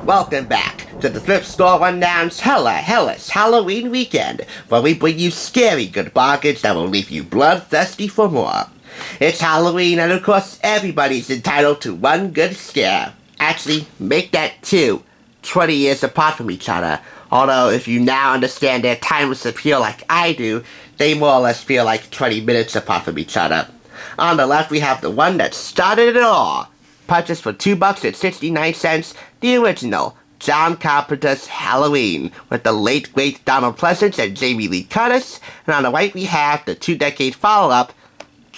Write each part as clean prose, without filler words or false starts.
Welcome back to the Thrift Store Rundown's Hellish Halloween weekend, where we bring you scary good bargains that will leave you bloodthirsty for more. It's Halloween, and of course everybody's entitled to one good scare. Actually, make that two, 20 years apart from each other. Although, if you now understand their timeless appeal like I do, they more or less feel like 20 minutes apart from each other. On the left, we have the one that started it all. Purchased for $2.69, the original John Carpenter's Halloween, with the late great Donald Pleasence and Jamie Lee Curtis. And on the right, we have the two-decade follow-up,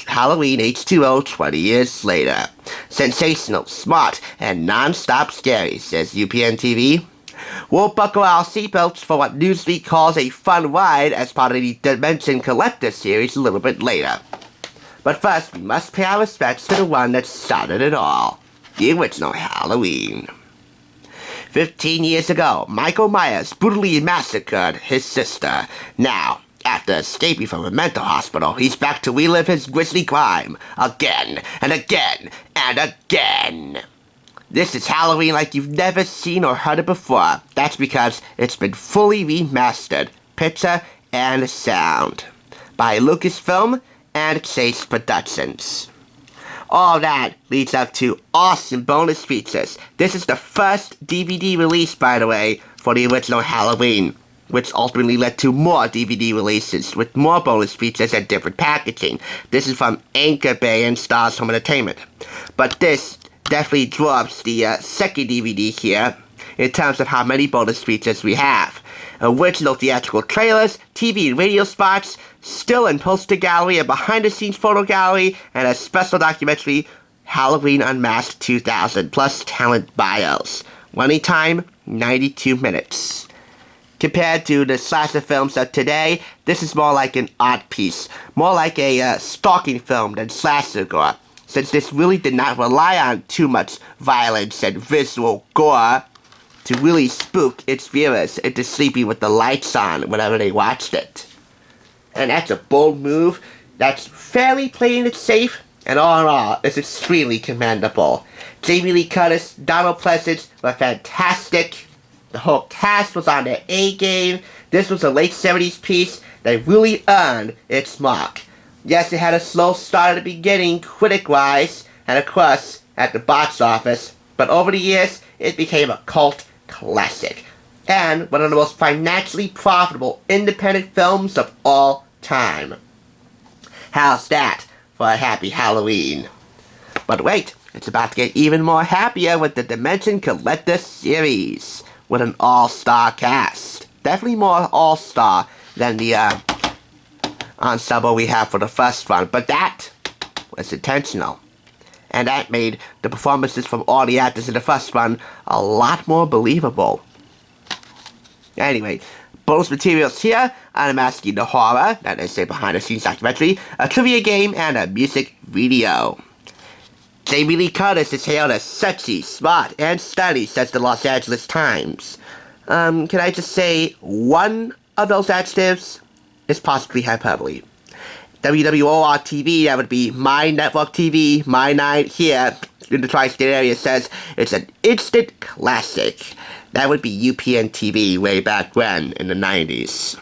Halloween H2O 20 years later. Sensational, smart, and non-stop scary, says UPN TV. We'll buckle our seatbelts for what Newsweek calls a fun ride as part of the Dimension Collector series a little bit later. But first, we must pay our respects to the one that started it all, the original Halloween. 15 years ago, Michael Myers brutally massacred his sister. Now, after escaping from a mental hospital, he's back to relive his grisly crime again and again and again. This is Halloween like you've never seen or heard it before. That's because it's been fully remastered, picture and sound, by Lucasfilm and Chase Productions. All that leads up to awesome bonus features. This is the first DVD release, by the way, for the original Halloween, which ultimately led to more DVD releases with more bonus features and different packaging. This is from Anchor Bay and Stars Home Entertainment. But this definitely drops the second DVD here in terms of how many bonus features we have. Original theatrical trailers, TV and radio spots, still and poster gallery, a behind-the-scenes photo gallery, and a special documentary, Halloween Unmasked 2000, plus talent bios. Running time, 92 minutes. Compared to the slasher films of today, this is more like an art piece, more like a stalking film than slasher gore, since this really did not rely on too much violence and visual gore to really spook its viewers into sleeping with the lights on whenever they watched it. And that's a bold move that's fairly playing it safe, and all in all, is extremely commendable. Jamie Lee Curtis, Donald Pleasence were fantastic. The whole cast was on their A-game. This was a late 70s piece that really earned its mark. Yes, it had a slow start at the beginning, critic-wise, and of course, at the box office, but over the years, it became a cult classic, and one of the most financially profitable independent films of all time. How's that for a happy Halloween? But wait, it's about to get even more happier with the Dimension Collector series, with an all-star cast. Definitely more all-star than the ensemble we have for the first one, but that was intentional. And that made the performances from all the actors in the first one a lot more believable. Anyway, bonus materials here: Unmasking the Horror, that is a behind-the-scenes documentary, a trivia game, and a music video. Jamie Lee Curtis is hailed as sexy, smart, and stunning, says the Los Angeles Times. Can I just say one of those adjectives is possibly hyperbole. WWOR-TV, that would be My Network TV, My Night here in the tri-state area, says it's an instant classic. That would be UPN TV way back when, in the 90s.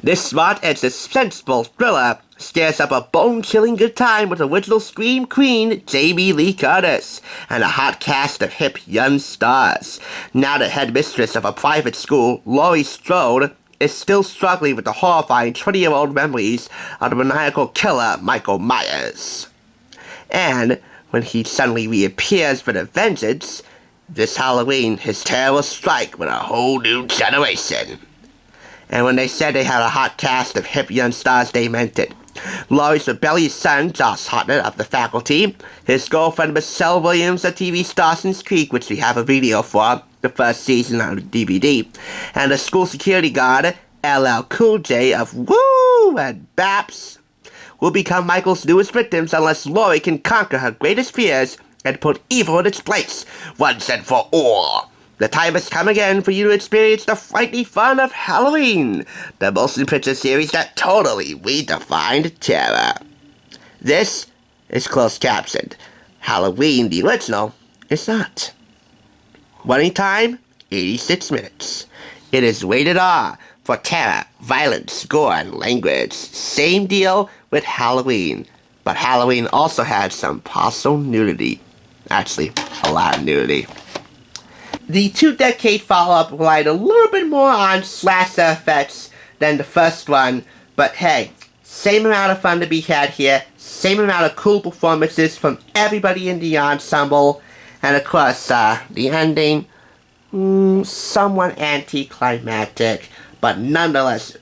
This smart and suspenseful thriller stares up a bone-chilling good time with original Scream Queen Jamie Lee Curtis and a hot cast of hip young stars. Now the headmistress of a private school, Laurie Strode, is still struggling with the horrifying 20-year-old memories of the maniacal killer Michael Myers. And when he suddenly reappears with a vengeance, this Halloween his terror will strike with a whole new generation. And when they said they had a hot cast of hip young stars, they meant it. Laurie's rebellious son, Josh Hartnett of the faculty, his girlfriend Michelle Williams of TV's Dawson's Creek, which we have a video for, the first season on DVD, and the school security guard, LL Cool J of Woo and Baps, will become Michael's newest victims unless Laurie can conquer her greatest fears and put evil in its place once and for all. The time has come again for you to experience the frightening fun of Halloween, the motion picture series that totally redefined terror. This is closed captioned. Halloween, the original, is not. Running time, 86 minutes. It is rated R for terror, violence, gore, and language. Same deal with Halloween. But Halloween also had some partial nudity. Actually, a lot of nudity. The 2-decade follow-up relied a little bit more on slasher effects than the first one, but hey, same amount of fun to be had here, same amount of cool performances from everybody in the ensemble, and of course, the ending, somewhat anticlimactic, but nonetheless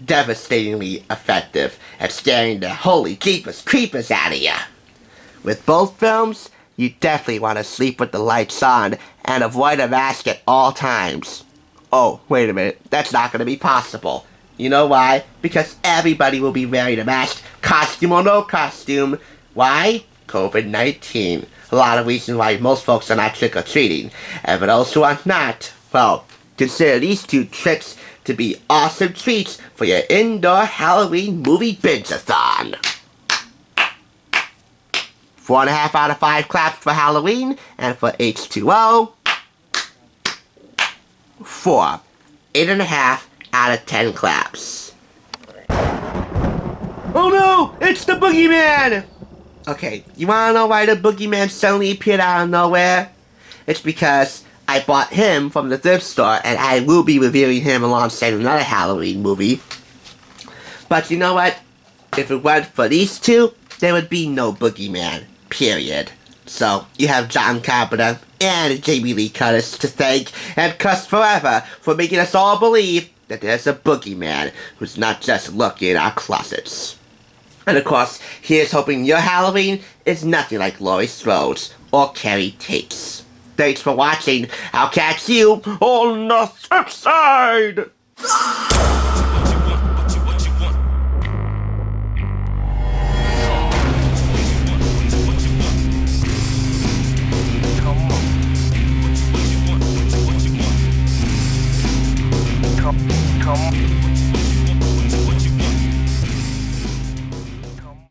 devastatingly effective at scaring the holy jeepers creepers out of you. With both films, you definitely want to sleep with the lights on and avoid a mask at all times. Oh, wait a minute, that's not going to be possible. You know why? Because everybody will be wearing a mask, costume or no costume. Why? COVID-19. A lot of reasons why most folks are not trick-or-treating. And for those who are not, well, consider these 2 tricks to be awesome treats for your indoor Halloween movie binge-a-thon. 4.5 out of 5 claps for Halloween, and for H2O, 4. 8.5 out of 10 claps. Oh no! It's the Boogeyman! Okay, you wanna know why the Boogeyman suddenly appeared out of nowhere? It's because I bought him from the thrift store, and I will be reviewing him alongside another Halloween movie. But you know what? If it weren't for these 2, there would be no Boogeyman. Period. So, you have John Carpenter and Jamie Lee Curtis to thank and cuss forever for making us all believe that there's a Boogeyman who's not just lurking in our closets. And of course, here's hoping your Halloween is nothing like Laurie Strode's or Keri Tate's. Thanks for watching. I'll catch you on the flip side! Come